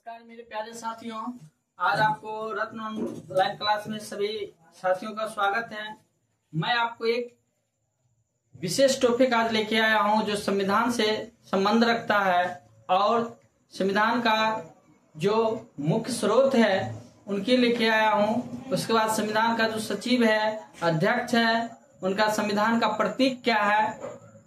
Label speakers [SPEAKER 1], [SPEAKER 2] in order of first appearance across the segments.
[SPEAKER 1] नमस्कार मेरे प्यारे साथियों, आज आपको रत्न ऑनलाइन क्लास में सभी साथियों का स्वागत है। मैं आपको एक विशेष टॉपिक आज लेके आया हूं जो संविधान से संबंध रखता है और संविधान का जो मुख्य स्रोत है उनके लेके आया हूं। उसके बाद संविधान का जो सचिव है, अध्यक्ष है, उनका संविधान का प्रतीक क्या है,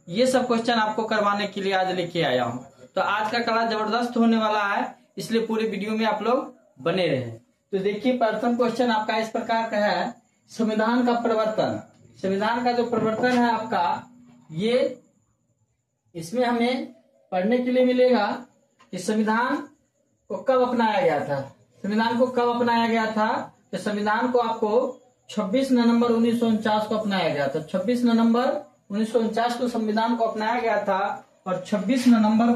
[SPEAKER 1] ये सब क्वेश्चन आपको करवाने के लिए आज लेके आया हूं। तो आज का क्लास जबरदस्त होने वाला है, इसलिए पूरे वीडियो में आप लोग बने रहे। तो देखिए, प्रथम क्वेश्चन आपका इस प्रकार का है, संविधान का प्रवर्तन। संविधान का जो प्रवर्तन है आपका, ये इसमें हमें पढ़ने के लिए मिलेगा कि संविधान को कब अपनाया गया था। संविधान को कब अपनाया गया था? तो संविधान को आपको 26 नवंबर 1949 को अपनाया गया था। 26 नवंबर 1949 को संविधान को अपनाया गया था और 26 नवंबर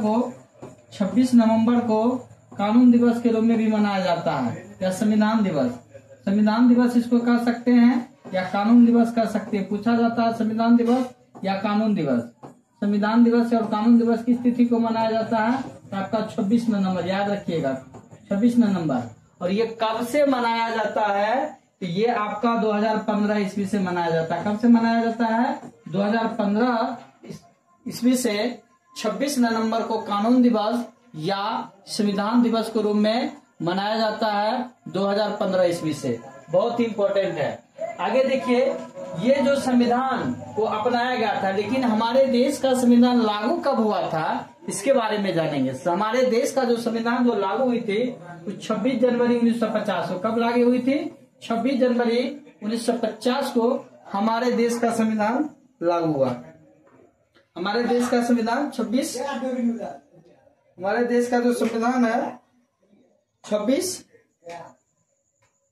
[SPEAKER 1] को कानून दिवस के रूप में भी मनाया जाता है, या संविधान दिवस। संविधान दिवस इसको कह सकते हैं या कानून दिवस कह सकते हैं। पूछा जाता है संविधान दिवस या कानून दिवस। संविधान दिवस और कानून दिवस की तिथि को मनाया जाता है तो आपका 26 नवंबर, याद रखिएगा 26 नवंबर। और ये कब से मनाया जाता है? तो ये आपका 2015 ईस्वी से मनाया जाता है। कब से मनाया जाता है? 2015 ईस्वी से 26 नवंबर को कानून दिवस या संविधान दिवस के रूप में मनाया जाता है 2015 ईस्वी से। बहुत ही इम्पोर्टेंट है। आगे देखिए, ये जो संविधान को अपनाया गया था, लेकिन हमारे देश का संविधान लागू कब हुआ था इसके बारे में जानेंगे। हमारे देश का जो संविधान जो लागू हुई थी वो 26 जनवरी 1950 को। कब लागू हुई थी? 26 जनवरी 1950 को हमारे देश का संविधान लागू हुआ। हमारे देश का संविधान हमारे देश का जो संविधान है 26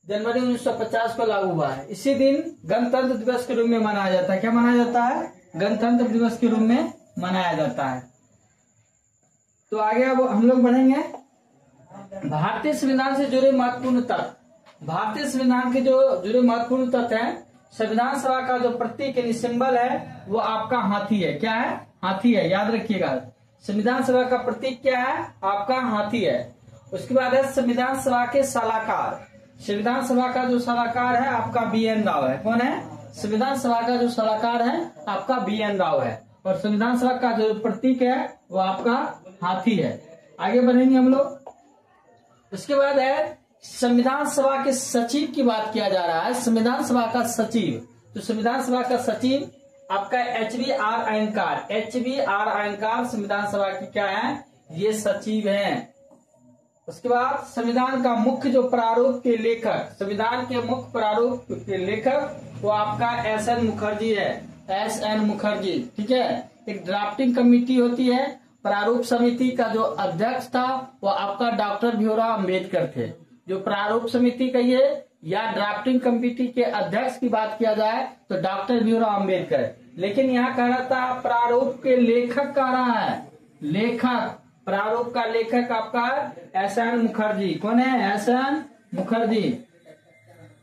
[SPEAKER 1] जनवरी 1950 को लागू हुआ है। इसी दिन गणतंत्र दिवस के रूप में मनाया जाता है। क्या मनाया जाता है? गणतंत्र दिवस के रूप में मनाया जाता है। तो आगे अब हम लोग बढ़ेंगे। भारतीय संविधान से जुड़े महत्वपूर्ण तथ्य। भारतीय संविधान के जो जुड़े महत्वपूर्ण तथ्य हैं, संविधान सभा का जो प्रतीक यानी सिंबल है वो आपका हाथी है। क्या है? हाथी है, याद रखिएगा। संविधान सभा का प्रतीक क्या है? आपका हाथी है। उसके बाद है संविधान सभा के सलाहकार। संविधान सभा का जो सलाहकार है आपका BN राव है। कौन है? संविधान सभा का जो सलाहकार है आपका BN राव है। और संविधान सभा का जो प्रतीक है वो आपका हाथी है। आगे बढ़ेंगे हम लोग। उसके बाद है संविधान सभा के सचिव की बात किया जा रहा है। संविधान सभा का सचिव, तो संविधान सभा का सचिव आपका HBR अयंगार संविधान सभा की क्या है? ये सचिव हैं। उसके बाद संविधान का मुख्य जो प्रारूप के लेखक, संविधान के मुख्य प्रारूप के लेखक वो आपका SN मुखर्जी है। SN मुखर्जी, ठीक है। एक ड्राफ्टिंग कमेटी होती है। प्रारूप समिति का जो अध्यक्ष था वो आपका डॉक्टर भीमराव अम्बेडकर थे। जो प्रारूप समिति कहिए या ड्राफ्टिंग कमेटी के अध्यक्ष की बात किया जाए तो डॉक्टर भीमराव अम्बेडकर। लेकिन यहाँ कह रहा था प्रारूप के लेखक कह रहा है, लेखक, प्रारूप का लेखक आपका SN मुखर्जी। कौन है? SN मुखर्जी।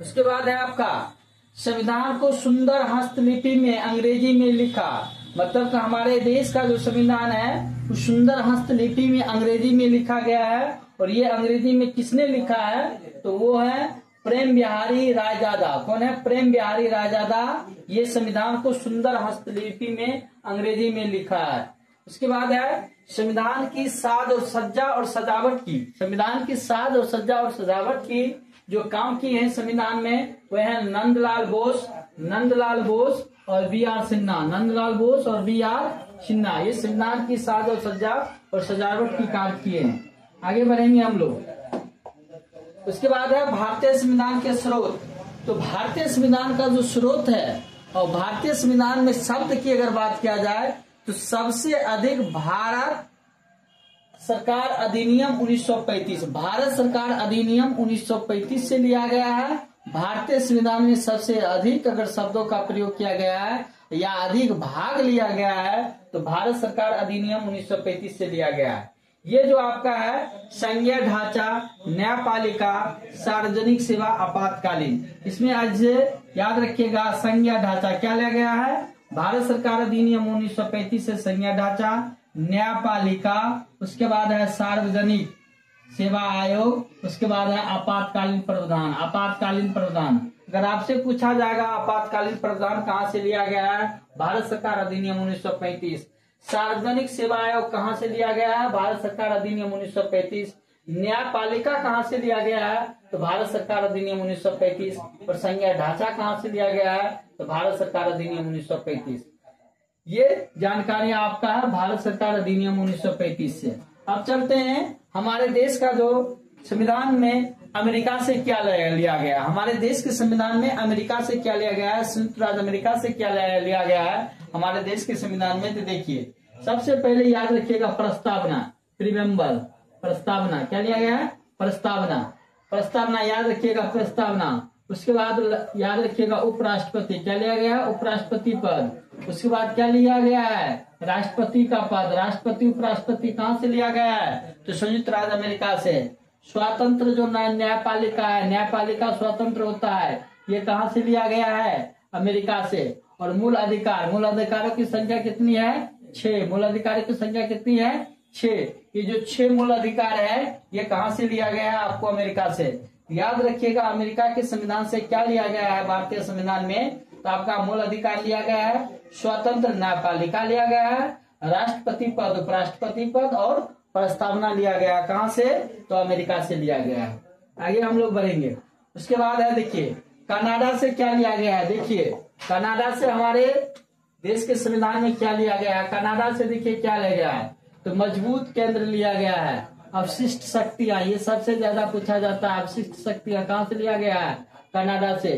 [SPEAKER 1] उसके बाद है आपका संविधान को सुंदर हस्तलिपि में अंग्रेजी में लिखा। मतलब कि हमारे देश का जो संविधान है वो सुंदर हस्तलिपि में अंग्रेजी में लिखा गया है। और ये अंग्रेजी में किसने लिखा है? तो वो है प्रेम बिहारी रायजादा। कौन है? प्रेम बिहारी रायजादा। ये संविधान को सुंदर हस्तलिपि में अंग्रेजी में लिखा है। उसके बाद है संविधान की साज और सज्जा और सजावट की। संविधान की साज और सज्जा और सजावट की जो काम की है संविधान में वह है नंदलाल बोस और BR सिन्हा। नंदलाल बोस और BR सिन्हा, ये संविधान की साज और सज्जा और सजावट की कार्य किए हैं। आगे बढ़ेंगे हम लोग। उसके बाद है भारतीय संविधान के स्रोत। तो भारतीय संविधान का जो स्रोत है और भारतीय संविधान में शब्द की अगर बात किया जाए तो सबसे अधिक भारत सरकार अधिनियम 1935, भारत सरकार अधिनियम 1935 से लिया गया है। भारतीय संविधान में सबसे अधिक अगर शब्दों का प्रयोग किया गया है या अधिक भाग लिया गया है तो भारत सरकार अधिनियम 1935 से लिया गया है। ये जो आपका है संघीय ढांचा, न्यायपालिका, सार्वजनिक सेवा, आपातकालीन, इसमें आज याद रखिएगा संघीय ढांचा क्या लिया गया है? भारत सरकार अधिनियम 1935 से संघीय ढांचा, न्यायपालिका, उसके बाद है सार्वजनिक सेवा आयोग, उसके बाद है आपातकालीन प्रावधान। आपातकालीन प्रावधान अगर आपसे पूछा जाएगा आपातकालीन प्रावधान कहाँ से लिया गया है, भारत सरकार अधिनियम 1935। सार्वजनिक सेवा आयोग कहाँ से लिया गया है, भारत सरकार अधिनियम 1935। न्यायपालिका कहाँ से लिया गया है, तो भारत सरकार अधिनियम 1935। और संघीय ढांचा कहाँ से लिया गया है, तो भारत सरकार अधिनियम 1935। ये जानकारियां आपका है भारत सरकार अधिनियम 1935 से। अब चलते हैं हमारे देश का जो संविधान में अमेरिका से क्या लिया गया। हमारे देश के संविधान में अमेरिका से क्या लिया गया है, संयुक्त राज्य अमेरिका से क्या लिया गया है हमारे देश के संविधान में। तो देखिए सबसे पहले याद रखिएगा प्रस्तावना, प्रीमेम्बर। प्रस्तावना क्या लिया गया है, प्रस्तावना। प्रस्तावना याद रखिएगा, प्रस्तावना। उसके बाद याद रखिएगा उपराष्ट्रपति, क्या लिया गया है, उपराष्ट्रपति पद। उसके बाद क्या लिया गया है, राष्ट्रपति का पद। राष्ट्रपति उपराष्ट्रपति कहाँ से लिया गया है, तो संयुक्त राज्य अमेरिका से। स्वतंत्र जो न्यायपालिका है, न्यायपालिका स्वतंत्र होता है, ये कहाँ से लिया गया है, अमेरिका से। और मूल अधिकार, मूल अधिकारों की संख्या कितनी है, 6। मूल अधिकारों की संख्या कितनी है, 6। ये जो 6 मूल अधिकार है ये कहाँ से लिया गया है, आपको अमेरिका से। याद रखिएगा अमेरिका के संविधान से क्या लिया गया है भारतीय संविधान में, तो आपका मूल अधिकार लिया गया है, स्वतंत्र न्यायपालिका लिया गया है, राष्ट्रपति पद उपराष्ट्रपति पद और प्रस्तावना लिया गया। कहाँ से, तो अमेरिका से लिया गया है। आगे हम लोग बढ़ेंगे। उसके बाद है देखिए कनाडा से क्या लिया गया है। देखिए कनाडा से हमारे देश के संविधान में क्या लिया गया है, कनाडा से देखिए क्या लिया गया है, तो मजबूत केंद्र लिया गया है। अवशिष्ट शक्तियां, ये सबसे ज्यादा पूछा जाता है, अवशिष्ट शक्तियां कहाँ से लिया गया है, कनाडा से।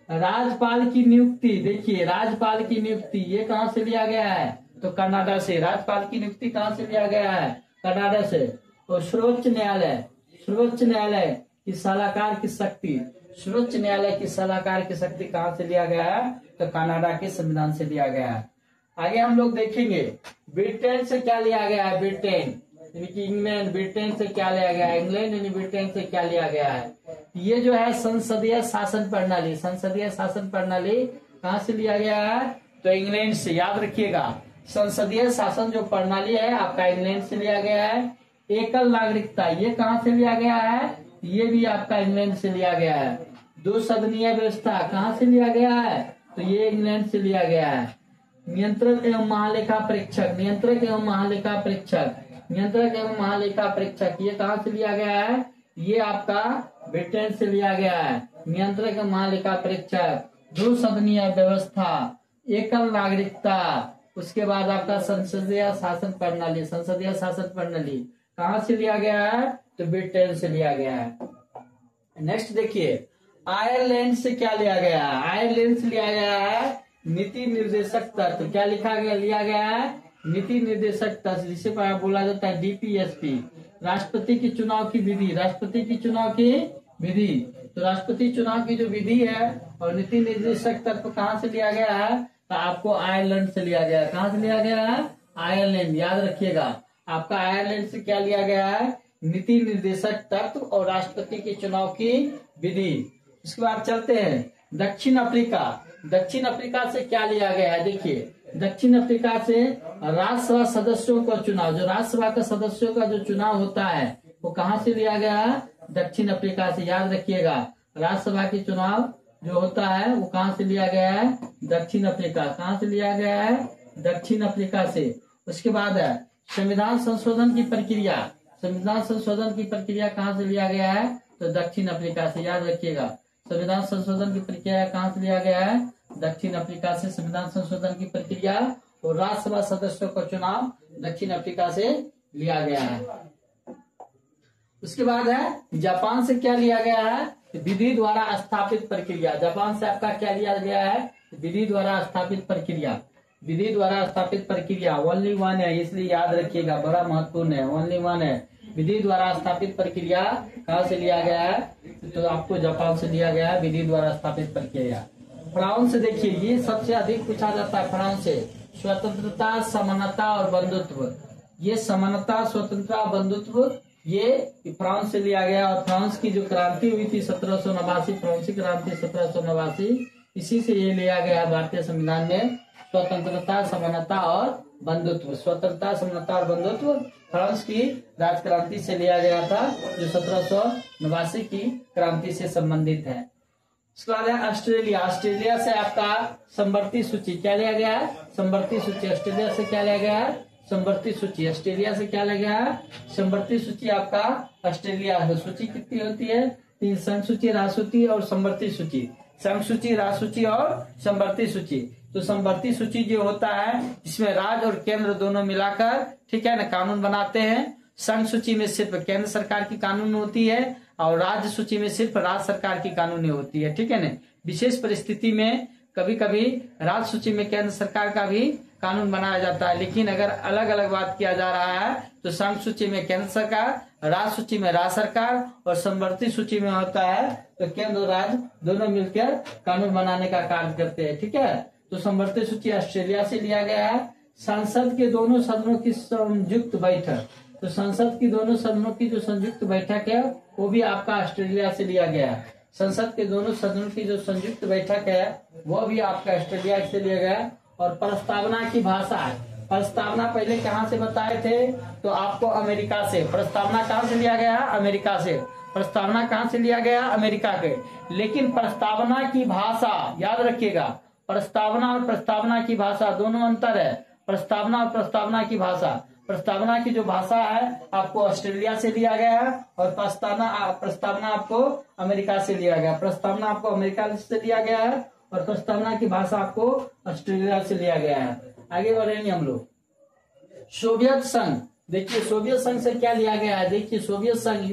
[SPEAKER 1] राज्यपाल की नियुक्ति, देखिए राज्यपाल की नियुक्ति ये कहाँ से लिया गया है, तो कनाडा से। राज्यपाल की नियुक्ति कहाँ से लिया गया है, कनाडा से। और सर्वोच्च न्यायालय, सर्वोच्च न्यायालय की सलाहकार की शक्ति, सर्वोच्च न्यायालय की सलाहकार की शक्ति कहाँ से लिया गया है, तो कनाडा के संविधान से लिया गया है। आगे हम लोग देखेंगे ब्रिटेन से क्या लिया गया है, ब्रिटेन इंग्लैंड, ब्रिटेन से क्या लिया गया है, इंग्लैंड यानी ब्रिटेन से क्या लिया गया है, ये जो है संसदीय शासन प्रणाली। संसदीय शासन प्रणाली कहाँ से लिया गया है, तो इंग्लैंड से। याद रखिएगा संसदीय शासन जो प्रणाली है आपका इंग्लैंड से लिया गया है। एकल नागरिकता ये कहाँ से लिया गया है, ये भी आपका इंग्लैंड से लिया गया है। 2 सदनीय व्यवस्था कहाँ से लिया गया है, तो ये इंग्लैंड से लिया गया है। नियंत्रक एवं महालेखा परीक्षक, नियंत्रक एवं महालेखा परीक्षक, नियंत्रक एवं महालेखा परीक्षक ये कहाँ से लिया गया है, ये आपका ब्रिटेन से लिया गया है। नियंत्रक एवं महालेखा परीक्षक, 2 सदनीय व्यवस्था, एकल नागरिकता, उसके बाद आपका संसदीय शासन प्रणाली। संसदीय शासन प्रणाली कहाँ से लिया गया है, तो ब्रिटेन से लिया गया है। नेक्स्ट देखिए आयरलैंड से क्या लिया गया है, आयरलैंड से लिया गया है नीति निर्देशक तत्व। क्या लिखा गया, लिया गया है नीति निर्देशक तत्व, जिसे बोला जाता है डीपीएसपी। राष्ट्रपति की चुनाव की विधि, राष्ट्रपति की चुनाव की विधि, तो राष्ट्रपति चुनाव की जो विधि है और नीति निर्देशक तत्व कहाँ से लिया गया है, तो आपको आयरलैंड से लिया गया है। कहाँ से लिया गया है, आयरलैंड। याद रखिएगा आपका आयरलैंड से क्या लिया गया है, नीति निर्देशक तत्व और राष्ट्रपति के चुनाव की विधि। इसके बाद चलते हैं दक्षिण अफ्रीका। दक्षिण अफ्रीका से क्या लिया गया है, देखिए दक्षिण अफ्रीका से राज्यसभा सदस्यों का चुनाव, जो राज्यसभा के सदस्यों का जो चुनाव होता है वो कहाँ से लिया गया है, दक्षिण अफ्रीका से। याद रखिएगा राज्यसभा की चुनाव जो होता है वो कहाँ से लिया गया है, दक्षिण अफ्रीका। कहाँ से लिया गया है, दक्षिण अफ्रीका से। उसके बाद है संविधान संशोधन की प्रक्रिया, संविधान संशोधन की प्रक्रिया कहाँ से लिया गया है, तो दक्षिण अफ्रीका से। याद रखिएगा संविधान संशोधन की प्रक्रिया कहाँ से लिया गया है, दक्षिण अफ्रीका से। संविधान संशोधन की प्रक्रिया और राज्यसभा सदस्यों का चुनाव दक्षिण अफ्रीका से लिया गया है। उसके बाद है जापान से क्या लिया गया है, विधि द्वारा स्थापित प्रक्रिया। जापान से आपका क्या लिया गया है, विधि द्वारा स्थापित प्रक्रिया। विधि द्वारा स्थापित प्रक्रिया ओनली 1 है, इसलिए याद रखिएगा बड़ा महत्वपूर्ण है, ओनली 1 है। विधि द्वारा स्थापित प्रक्रिया कहाँ से लिया गया है, तो आपको जापान से लिया गया है विधि द्वारा स्थापित प्रक्रिया। फ्रांस से देखिए ये सबसे अधिक पूछा जाता है, फ्रांस से स्वतंत्रता, समानता और बंधुत्व। ये समानता, स्वतंत्रता, बंधुत्व ये फ्रांस से लिया गया। और फ्रांस की जो क्रांति हुई थी 1789, फ्रांसीसी क्रांति 1789, इसी से ये लिया गया भारतीय संविधान में, स्वतंत्रता, समानता और बंधुत्व, स्वतंत्रता, समानता और बंधुत्व फ्रांस की राजक्रांति से लिया गया था, जो 1789 की क्रांति से संबंधित है। उसके बाद है ऑस्ट्रेलिया। ऑस्ट्रेलिया से आपका संवर्ती सूची क्या लिया गया है? संवर्ती सूची। ऑस्ट्रेलिया से क्या लिया गया है? संवर्ती सूची। ऑस्ट्रेलिया से क्या लिया गया है? संवर्ती सूची आपका ऑस्ट्रेलिया है। सूची कितनी होती है? 3, संघ सूची, राष्ट्र सूची और संवर्ती सूची। संघ सूची, राष्ट्र सूची और संवर्ती सूची। तो संवर्ती सूची जो होता है इसमें राज्य और केंद्र दोनों मिलाकर, ठीक है ना, कानून बनाते हैं। संघ सूची में सिर्फ केंद्र सरकार की कानून होती है और राज्य सूची में सिर्फ राज्य सरकार की कानून होती है, ठीक है ना। विशेष परिस्थिति में कभी कभी राज्य सूची में केंद्र सरकार का भी कानून बनाया जाता है, लेकिन अगर अलग अलग बात किया जा रहा है तो संघ सूची में केंद्र सरकार, राज्य सूची में राज्य सरकार और संवर्ती सूची में होता है तो केंद्र और राज्य दोनों मिलकर कानून बनाने का कार्य करते हैं, ठीक है। तो संवर्ती सूची ऑस्ट्रेलिया से लिया गया है। संसद के दोनों सदनों की संयुक्त बैठक, तो संसद की दोनों सदनों की जो संयुक्त बैठक है वो भी आपका ऑस्ट्रेलिया से लिया गया है। संसद के दोनों सदनों की जो संयुक्त बैठक है वो भी आपका ऑस्ट्रेलिया से लिया गया है। और प्रस्तावना की भाषा है। प्रस्तावना पहले कहाँ से बताए थे? तो आपको अमेरिका से। प्रस्तावना कहाँ से लिया गया? अमेरिका से। प्रस्तावना कहाँ से लिया गया? अमेरिका के। लेकिन प्रस्तावना की भाषा याद रखिएगा, प्रस्तावना और प्रस्तावना की भाषा दोनों अंतर है। प्रस्तावना और प्रस्तावना की भाषा, प्रस्तावना की जो भाषा है आपको ऑस्ट्रेलिया से लिया गया है और प्रस्तावना आपको अमेरिका से लिया गया। प्रस्तावना आपको अमेरिका से लिया गया है और प्रस्तावना की भाषा आपको ऑस्ट्रेलिया से लिया गया है। आगे बढ़ेंगे हम लोग। सोवियत संघ, देखिए सोवियत संघ से क्या लिया गया है? देखिए सोवियत संघ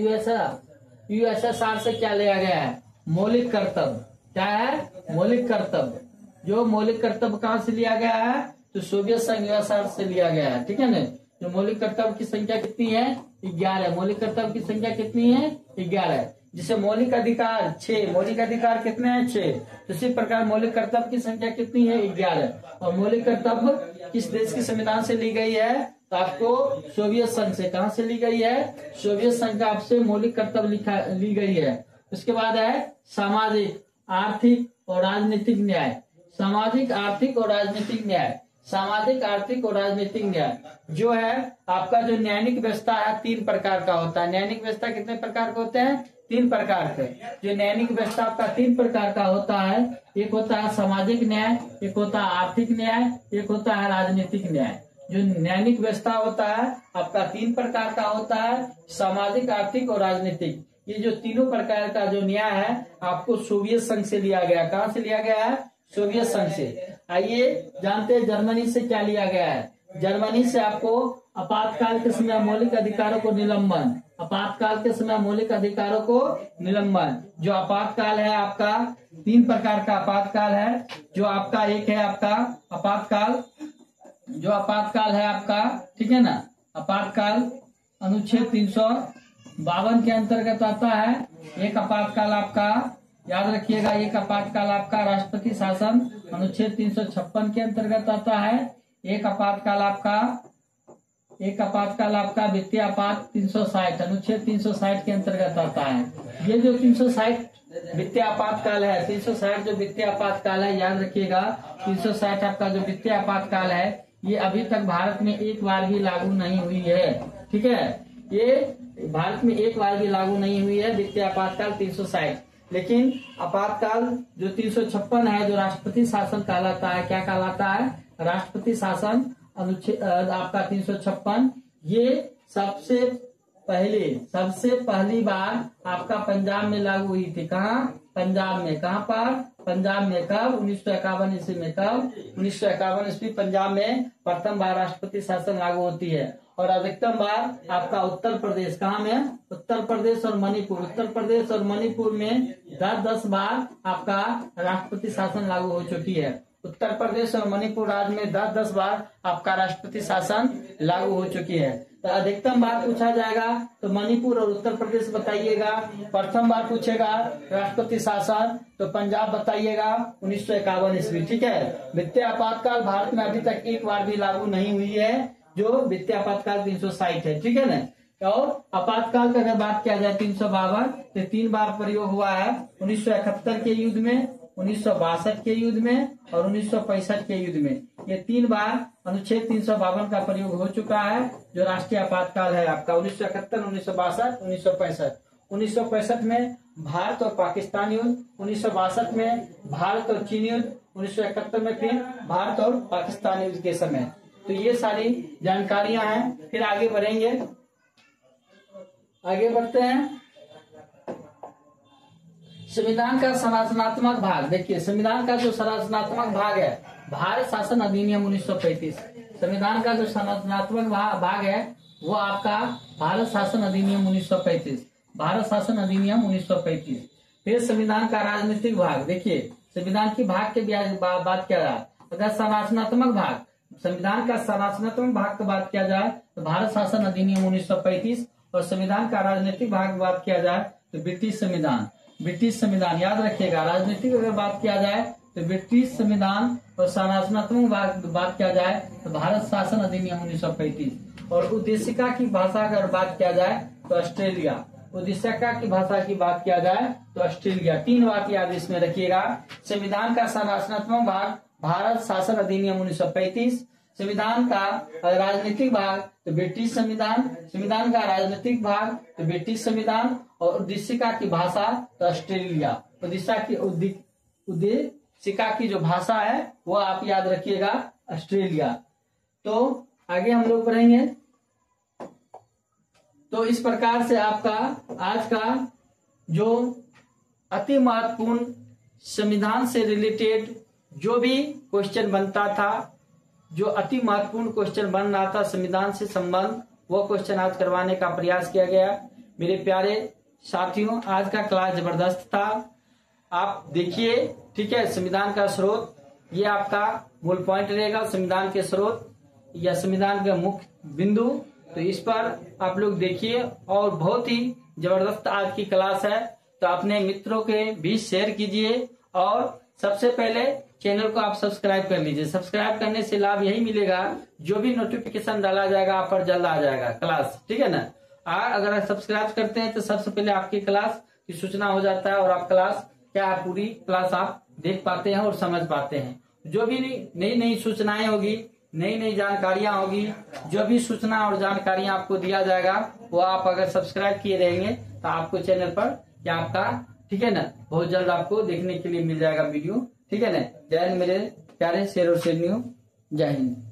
[SPEAKER 1] यूएसएसआर से क्या लिया गया है? मौलिक कर्तव्य। क्या है? मौलिक कर्तव्य। जो मौलिक कर्तव्य कहाँ से लिया गया है? तो सोवियत संघ यूएसएसआर से लिया गया है, ठीक है ना। जो मौलिक कर्तव्य की संख्या कितनी है? 11। मौलिक कर्तव्य की संख्या कितनी है? 11। जिसे मौलिक अधिकार 6, मौलिक अधिकार कितने हैं? 6। इसी प्रकार मौलिक कर्तव्य की संख्या कितनी है? 11। और मौलिक कर्तव्य किस देश के संविधान से ली गई है? तो आपको सोवियत संघ से। कहाँ से ली गई है? सोवियत संघ का आपसे मौलिक कर्तव्य ली गई है। उसके बाद है सामाजिक, आर्थिक और राजनीतिक न्याय। सामाजिक, आर्थिक और राजनीतिक न्याय। सामाजिक, आर्थिक और राजनीतिक न्याय जो है आपका, जो न्यायिक व्यवस्था है 3 प्रकार का होता है। न्यायिक व्यवस्था कितने प्रकार के होते हैं? 3 प्रकार के। जो न्यायिक व्यवस्था आपका 3 प्रकार का होता है, एक होता है सामाजिक न्याय, एक होता है आर्थिक न्याय, एक होता है राजनीतिक न्याय। जो न्यायिक व्यवस्था होता है आपका 3 प्रकार का होता है, सामाजिक, आर्थिक और राजनीतिक। ये जो तीनों प्रकार का जो न्याय है आपको सोवियत संघ से लिया गया। कहाँ से लिया गया है? सोवियत संघ से। आइए जानते हैं जर्मनी से क्या लिया गया है। जर्मनी से आपको आपातकाल के समय मौलिक अधिकारों को निलंबन, आपातकाल के समय मौलिक अधिकारों को निलंबन। जो आपातकाल है आपका 3 प्रकार का आपातकाल है। जो आपका एक है आपका आपातकाल, जो आपातकाल है आपका, ठीक है ना, आपातकाल अनुच्छेद 352 के अंतर्गत आता है। एक आपातकाल आपका याद रखिएगा, एक आपातकाल आपका राष्ट्रपति शासन अनुच्छेद 356 के अंतर्गत आता है। एक आपातकाल आपका वित्तीय आपात 360 अनुच्छेद 360 के अंतर्गत आता है। ये जो 360 वित्तीय आपातकाल है, 360 जो वित्तीय आपातकाल है याद रखिएगा, 360 आपका जो वित्तीय आपातकाल है ये अभी तक भारत में एक बार भी लागू नहीं हुई है, ठीक है। ये भारत में एक बार भी लागू नहीं हुई है वित्तीय आपातकाल 360। लेकिन आपातकाल जो 356 है जो राष्ट्रपति शासन कहलाता है, क्या कहलाता है? राष्ट्रपति शासन अनुच्छेद आपका 356। ये सबसे पहली बार आपका पंजाब में लागू हुई थी। कहाँ? पंजाब में। कहाँ पर? पंजाब में। कब? 1951 ईस्वी में। कब? 1951 ईस्वी पंजाब में प्रथम बार राष्ट्रपति शासन लागू होती है। और अधिकतम बार आपका उत्तर प्रदेश। कहाँ में? उत्तर प्रदेश और मणिपुर। उत्तर प्रदेश और मणिपुर में 10-10 बार आपका राष्ट्रपति शासन लागू हो चुकी है। उत्तर प्रदेश और मणिपुर राज्य में 10-10 बार आपका राष्ट्रपति शासन लागू हो चुकी है। तो अधिकतम बार पूछा जाएगा तो मणिपुर और उत्तर प्रदेश बताइएगा। प्रथम बार पूछेगा राष्ट्रपति शासन तो पंजाब बताइएगा 1951 ईस्वी, ठीक है। वित्तीय आपातकाल भारत में अभी तक एक बार भी लागू नहीं हुई है, जो वित्तीय आपातकाल 360 है, ठीक है ना। और आपातकाल का अगर बात किया जाए 352 तो 3 बार प्रयोग हुआ है। 1971 के युद्ध में, 1962 के युद्ध में और 1965 के युद्ध में। ये 3 बार अनुच्छेद 352 का प्रयोग हो चुका है, जो राष्ट्रीय आपातकाल है आपका 1971, 1962, 1965। 1965 में भारत और पाकिस्तान युद्ध, 1962 में भारत और चीन युद्ध, 1971 में फिर भारत और पाकिस्तान युद्ध के समय। तो ये सारी जानकारियां हैं। फिर आगे बढ़ेंगे, आगे बढ़ते हैं। संविधान का संरचनात्मक भाग देखिए, संविधान का जो संरचनात्मक भाग है, भारत शासन अधिनियम 1935। संविधान का जो संरचनात्मक भाग है वो आपका भारत शासन अधिनियम 1935, भारत शासन अधिनियम 1935। फिर संविधान का राजनीतिक भाग, देखिए संविधान की भाग के बात किया जाए, अगर संरचनात्मक भाग, संविधान का संरचनात्मक भाग की बात किया जाए तो भारत शासन अधिनियम 1935, और संविधान का राजनीतिक भाग बात किया जाए तो ब्रिटिश संविधान, ब्रिटिश संविधान याद रखिएगा। राजनीतिक अगर बात किया जाए तो ब्रिटिश संविधान, और संरचनात्मक बात किया जाए तो भारत शासन अधिनियम 1935। और उद्देशिका की भाषा अगर बात किया जाए तो ऑस्ट्रेलिया, उद्देशिका की भाषा की बात किया जाए तो ऑस्ट्रेलिया। 3 बात याद इसमें रखिएगा। संविधान का संरचनात्मक भाग भारत शासन अधिनियम 1935, संविधान का राजनीतिक भाग तो ब्रिटिश संविधान, संविधान का राजनीतिक भाग तो ब्रिटिश संविधान, और उद्देशिका की भाषा तो ऑस्ट्रेलिया। उद्देशिका की जो भाषा है वो आप याद रखिएगा ऑस्ट्रेलिया। तो आगे हम लोग पढ़ेंगे। तो इस प्रकार से आपका आज का जो अति महत्वपूर्ण संविधान से रिलेटेड जो भी क्वेश्चन बनता था, जो अति महत्वपूर्ण क्वेश्चन बन रहा था संविधान से संबंध, वो क्वेश्चन आज करवाने का प्रयास किया गया। मेरे प्यारे साथियों, आज का क्लास जबरदस्त था। आप देखिए, ठीक है। संविधान का स्रोत ये आपका मूल पॉइंट रहेगा, संविधान के स्रोत या संविधान का मुख्य बिंदु। तो इस पर आप लोग देखिए, और बहुत ही जबरदस्त आज की क्लास है। तो अपने मित्रों के बीच शेयर कीजिए, और सबसे पहले चैनल को आप सब्सक्राइब कर लीजिए। सब्सक्राइब करने से लाभ यही मिलेगा, जो भी नोटिफिकेशन डाला जाएगा आप पर जल्द आ जाएगा क्लास, ठीक है ना। अगर आप सब्सक्राइब करते हैं तो सबसे पहले आपकी क्लास की सूचना हो जाता है, और आप क्लास क्या है, पूरी क्लास आप देख पाते हैं और समझ पाते हैं। जो भी नई नई सूचनाएं होगी, नई नई जानकारियां होगी, जो भी सूचना और जानकारियां आपको दिया जाएगा, वो आप अगर सब्सक्राइब किए रहेंगे तो आपको चैनल पर क्या आपका, ठीक है ना, बहुत जल्द आपको देखने के लिए मिल जाएगा वीडियो, ठीक है ना। जय हिंद मेरे प्यारे शेर और शेरनियों, जय हिंद।